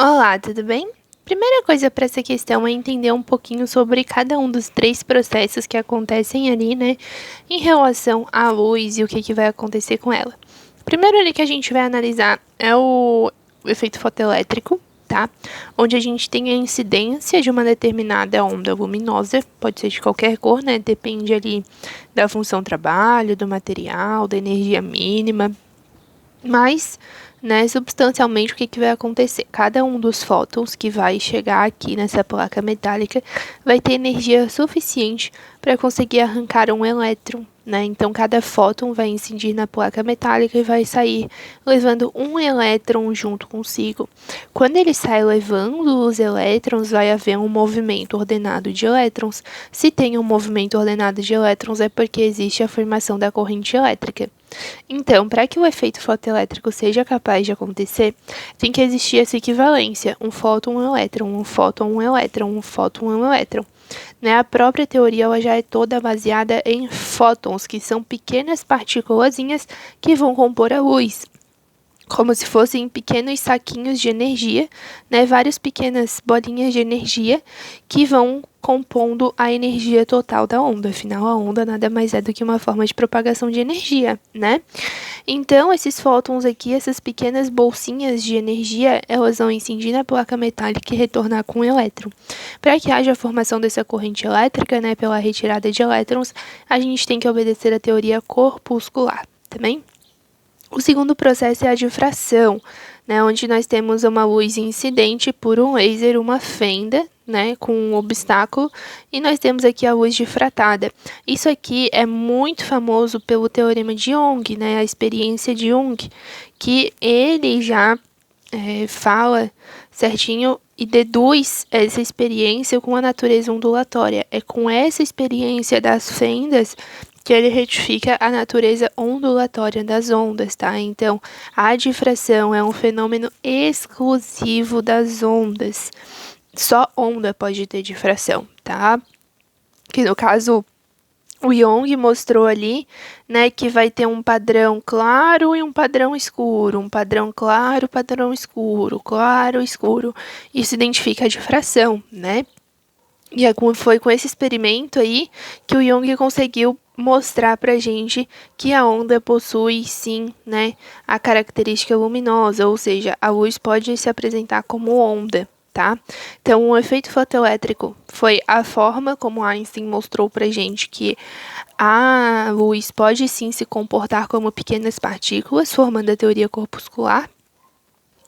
Olá, tudo bem? Primeira coisa para essa questão é entender um pouquinho sobre cada um dos três processos que acontecem ali, né, em relação à luz e o que vai acontecer com ela. Primeiro ali que a gente vai analisar é o efeito fotoelétrico, tá? Onde a gente tem a incidência de uma determinada onda luminosa, pode ser de qualquer cor, né? Depende ali da função trabalho, do material, da energia mínima, mas, né, substancialmente, o que vai acontecer? Cada um dos fótons que vai chegar aqui nessa placa metálica vai ter energia suficiente para conseguir arrancar um elétron, né? Então, cada fóton vai incidir na placa metálica e vai sair levando um elétron junto consigo. Quando ele sai levando os elétrons, vai haver um movimento ordenado de elétrons. Se tem um movimento ordenado de elétrons, é porque existe a formação da corrente elétrica. Então, para que o efeito fotoelétrico seja capaz de acontecer, tem que existir essa equivalência, um fóton, um elétron, um fóton, um elétron, um fóton, um elétron. Né? A própria teoria ela já é toda baseada em fótons, que são pequenas partículazinhas que vão compor a luz, como se fossem pequenos saquinhos de energia, né? Várias pequenas bolinhas de energia que vão compondo a energia total da onda. Afinal, a onda nada mais é do que uma forma de propagação de energia, né? Então, esses fótons aqui, essas pequenas bolsinhas de energia, elas vão incidir na placa metálica e retornar com um elétron. Para que haja a formação dessa corrente elétrica, né, pela retirada de elétrons, a gente tem que obedecer a teoria corpuscular, também? O segundo processo é a difração, né, onde nós temos uma luz incidente por um laser, uma fenda, né, com um obstáculo, e nós temos aqui a luz difratada. Isso aqui é muito famoso pelo teorema de Young, né, a experiência de Young, que ele já fala certinho e deduz essa experiência com a natureza ondulatória. É com essa experiência das fendas que ele retifica a natureza ondulatória das ondas, tá? Então, a difração é um fenômeno exclusivo das ondas. Só onda pode ter difração, tá? Que no caso, o Young mostrou ali, né, que vai ter um padrão claro e um padrão escuro, um padrão claro, padrão escuro, claro, escuro. Isso identifica a difração, né? E foi com esse experimento aí que o Young conseguiu mostrar pra gente que a onda possui sim, né, a característica luminosa, ou seja, a luz pode se apresentar como onda, tá? Então, o efeito fotoelétrico foi a forma como Einstein mostrou pra gente que a luz pode sim se comportar como pequenas partículas, formando a teoria corpuscular.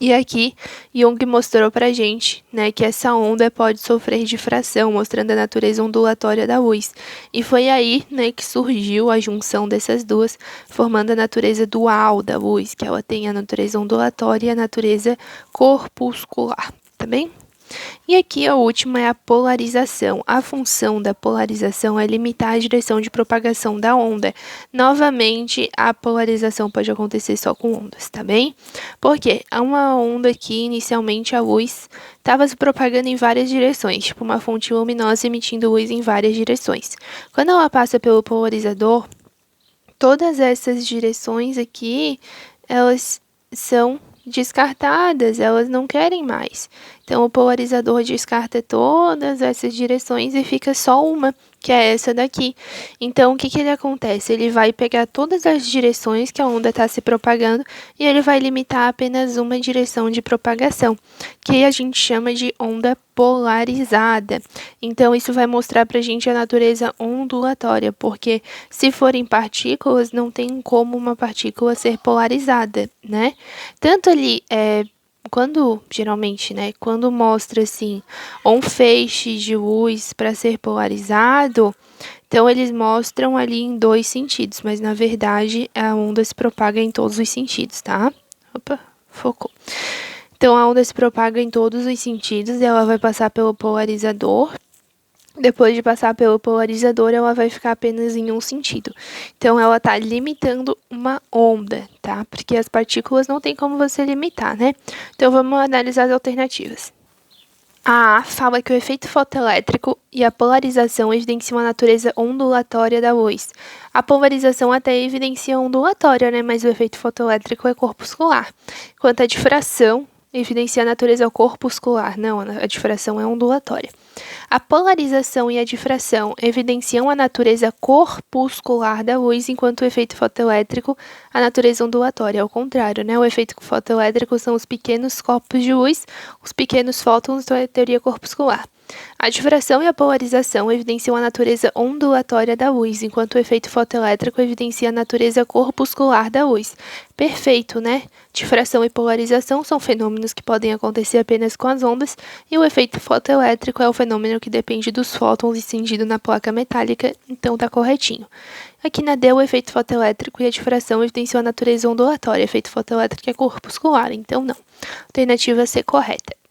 E aqui, Young mostrou pra gente, né, que essa onda pode sofrer difração, mostrando a natureza ondulatória da luz. E foi aí, né, que surgiu a junção dessas duas, formando a natureza dual da luz, que ela tem a natureza ondulatória e a natureza corpuscular, tá bem? E aqui a última é a polarização. A função da polarização é limitar a direção de propagação da onda. Novamente, a polarização pode acontecer só com ondas, tá bem? Porque há uma onda aqui, inicialmente a luz estava se propagando em várias direções, tipo uma fonte luminosa emitindo luz em várias direções. Quando ela passa pelo polarizador, todas essas direções aqui, elas são descartadas, elas não querem mais. Então, o polarizador descarta todas essas direções e fica só uma, que é essa daqui. Então, o que ele acontece? Ele vai pegar todas as direções que a onda está se propagando e ele vai limitar apenas uma direção de propagação, que a gente chama de onda polarizada. Então, isso vai mostrar pra gente a natureza ondulatória, porque se forem partículas, não tem como uma partícula ser polarizada, né? Tanto ali, geralmente, né, quando mostra, assim, um feixe de luz para ser polarizado, então eles mostram ali em dois sentidos, mas na verdade a onda se propaga em todos os sentidos, tá? Opa, focou. Então, a onda se propaga em todos os sentidos e ela vai passar pelo polarizador. Depois de passar pelo polarizador, ela vai ficar apenas em um sentido. Então, ela está limitando uma onda, tá? Porque as partículas não tem como você limitar, né? Então, vamos analisar as alternativas. A A fala que o efeito fotoelétrico e a polarização evidenciam a natureza ondulatória da luz. A polarização até evidencia ondulatória, né? Mas o efeito fotoelétrico é corpuscular. Quanto à difração, evidencia a natureza corpuscular. Não, a difração é ondulatória. A polarização e a difração evidenciam a natureza corpuscular da luz, enquanto o efeito fotoelétrico, a natureza ondulatória. Ao contrário, né? O efeito fotoelétrico são os pequenos corpos de luz, os pequenos fótons da teoria corpuscular. A difração e a polarização evidenciam a natureza ondulatória da luz, enquanto o efeito fotoelétrico evidencia a natureza corpuscular da luz. Perfeito, né? Difração e polarização são fenômenos que podem acontecer apenas com as ondas, e o efeito fotoelétrico é o fenômeno que depende dos fótons incendidos na placa metálica, então tá corretinho. Aqui na D, o efeito fotoelétrico e a difração evidenciam a natureza ondulatória, efeito fotoelétrico é corpuscular, então não. Alternativa C correta.